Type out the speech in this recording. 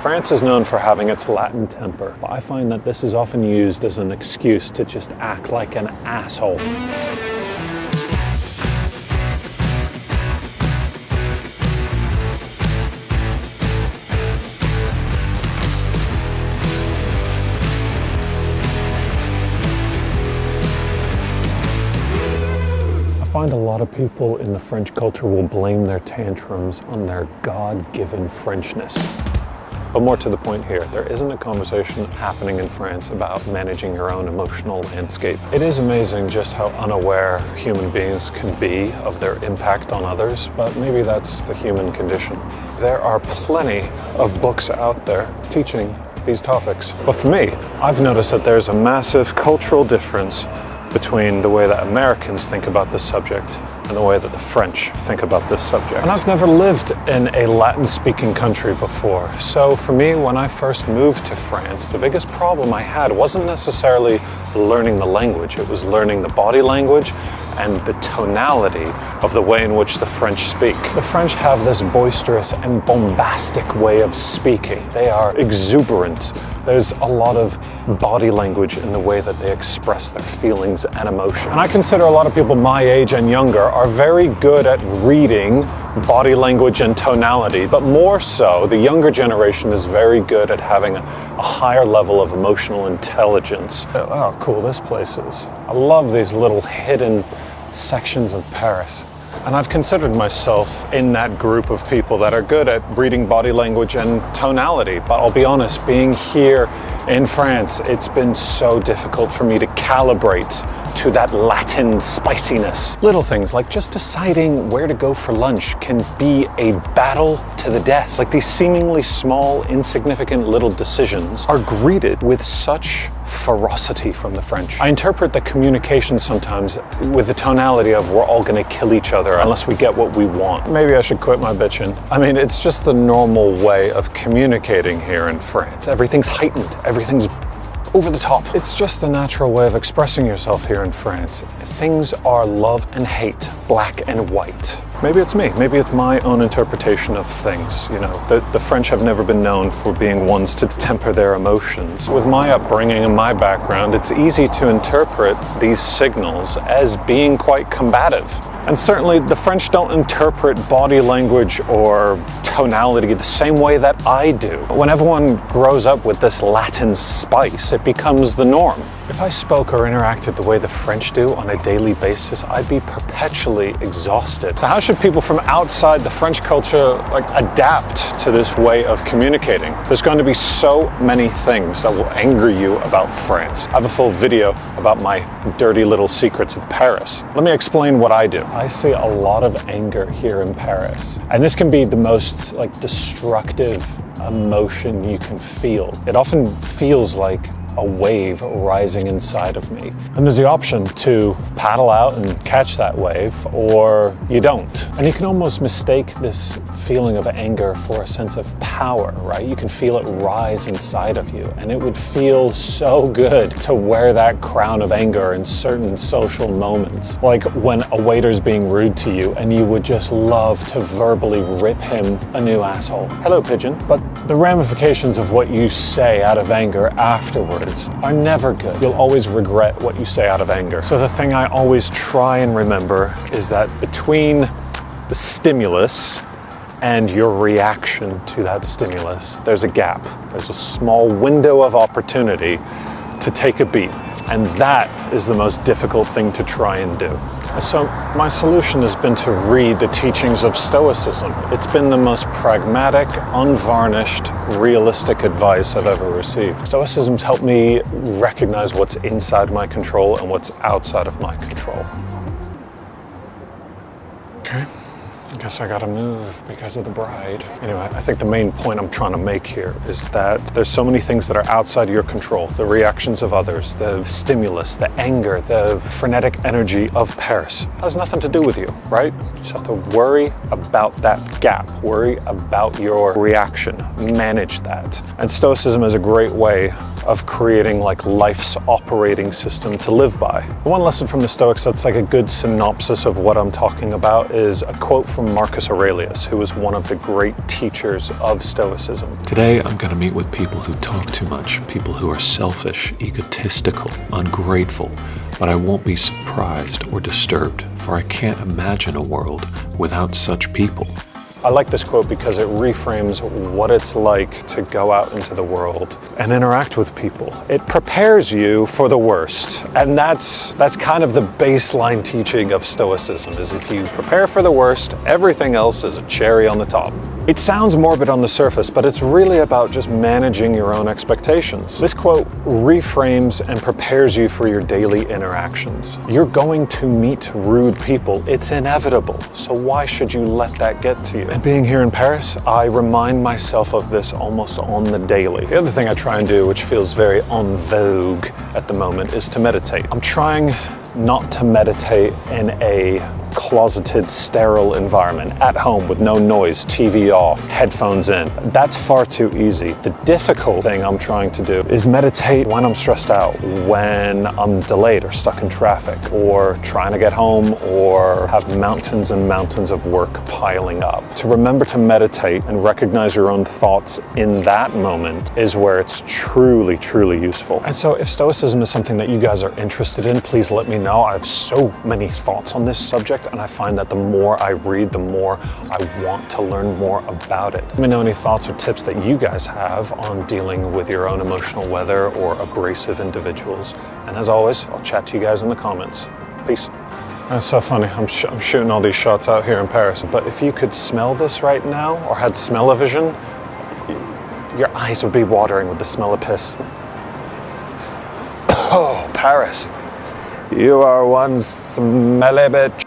France is known for having its Latin temper, but I find that this is often used as an excuse to just act like an asshole. I find a lot of people in the French culture will blame their tantrums on their God-given Frenchness. But more to the point here, there isn't a conversation happening in France about managing your own emotional landscape. It is amazing just how unaware human beings can be of their impact on others, but maybe that's the human condition. There are plenty of books out there teaching these topics. But for me, I've noticed that there's a massive cultural difference between the way that Americans think about this subject and the way that the French think about this subject. And I've never lived in a Latin-speaking country before, so for me, when I first moved to France, the biggest problem I had wasn't necessarily learning the language, it was learning the body language and the tonality of the way in which the French speak. The French have this boisterous and bombastic way of speaking. They are exuberant. There's a lot of body language in the way that they express their feelings and emotions. And I consider a lot of people my age and younger are very good at reading body language and tonality, but more so, the younger generation is very good at having a higher level of emotional intelligence. Oh, cool, this place is. I love these little hidden sections of Paris. And I've considered myself in that group of people that are good at reading body language and tonality. But I'll be honest, being here in France, it's been so difficult for me to calibrate to that Latin spiciness. Little things like just deciding where to go for lunch can be a battle to the death. Like these seemingly small, insignificant little decisions are greeted with such ferocity from the French. I interpret the communication sometimes with the tonality of we're all gonna kill each other unless we get what we want. Maybe I should quit my bitching. I mean, it's just the normal way of communicating here in France. Everything's heightened, everything's over the top. It's just the natural way of expressing yourself here in France. Things are love and hate, black and white. Maybe it's me, maybe it's my own interpretation of things. You know, the French have never been known for being ones to temper their emotions. With my upbringing and my background, it's easy to interpret these signals as being quite combative. And certainly the French don't interpret body language or tonality the same way that I do. When everyone grows up with this Latin spice, it becomes the norm. If I spoke or interacted the way the French do on a daily basis, I'd be perpetually exhausted. So how should people from outside the French culture adapt to this way of communicating? There's going to be so many things that will anger you about France. I have a full video about my dirty little secrets of Paris. Let me explain what I do. I see a lot of anger here in Paris, and this can be the most destructive emotion you can feel. It often feels like a wave rising inside of me. And there's the option to paddle out and catch that wave, or you don't. And you can almost mistake this feeling of anger for a sense of power, right? You can feel it rise inside of you, and it would feel so good to wear that crown of anger in certain social moments. Like when a waiter's being rude to you, and you would just love to verbally rip him a new asshole. Hello, pigeon. But the ramifications of what you say out of anger afterwards are never good. You'll always regret what you say out of anger. So the thing I always try and remember is that between the stimulus and your reaction to that stimulus, there's a gap. There's a small window of opportunity to take a beat. And that is the most difficult thing to try and do. So my solution has been to read the teachings of Stoicism. It's been the most pragmatic, unvarnished, realistic advice I've ever received. Stoicism's helped me recognize what's inside my control and what's outside of my control. Okay. I guess I gotta move because of the bride. Anyway, I think the main point I'm trying to make here is that there's so many things that are outside your control. The reactions of others, the stimulus, the anger, the frenetic energy of Paris. It has nothing to do with you, right? You just have to worry about that gap. Worry about your reaction. Manage that. And Stoicism is a great way of creating life's operating system to live by. One lesson from the Stoics that's a good synopsis of what I'm talking about is a quote from from Marcus Aurelius, who was one of the great teachers of Stoicism. Today, I'm going to meet with people who talk too much, people who are selfish, egotistical, ungrateful, but I won't be surprised or disturbed, for I can't imagine a world without such people. I like this quote because it reframes what it's like to go out into the world and interact with people. It prepares you for the worst. And that's kind of the baseline teaching of Stoicism, is if you prepare for the worst, everything else is a cherry on the top. It sounds morbid on the surface, but it's really about just managing your own expectations. This quote reframes and prepares you for your daily interactions. You're going to meet rude people. It's inevitable. So why should you let that get to you? And being here in Paris, I remind myself of this almost on the daily. The other thing I try and do, which feels very en vogue at the moment, is to meditate. I'm trying not to meditate in a closeted, sterile environment, at home with no noise, TV off, headphones in. That's far too easy. The difficult thing I'm trying to do is meditate when I'm stressed out, when I'm delayed or stuck in traffic, or trying to get home, or have mountains and mountains of work piling up. To remember to meditate and recognize your own thoughts in that moment is where it's truly, truly useful. And so if Stoicism is something that you guys are interested in, please let me know. I have so many thoughts on this subject, and I find that the more I read, the more I want to learn more about it. Let me know any thoughts or tips that you guys have on dealing with your own emotional weather or abrasive individuals. And as always, I'll chat to you guys in the comments. Peace. That's so funny. I'm shooting all these shots out here in Paris, but if you could smell this right now, or had smell-o-vision, your eyes would be watering with the smell of piss. Oh, Paris. You are one smelly bitch.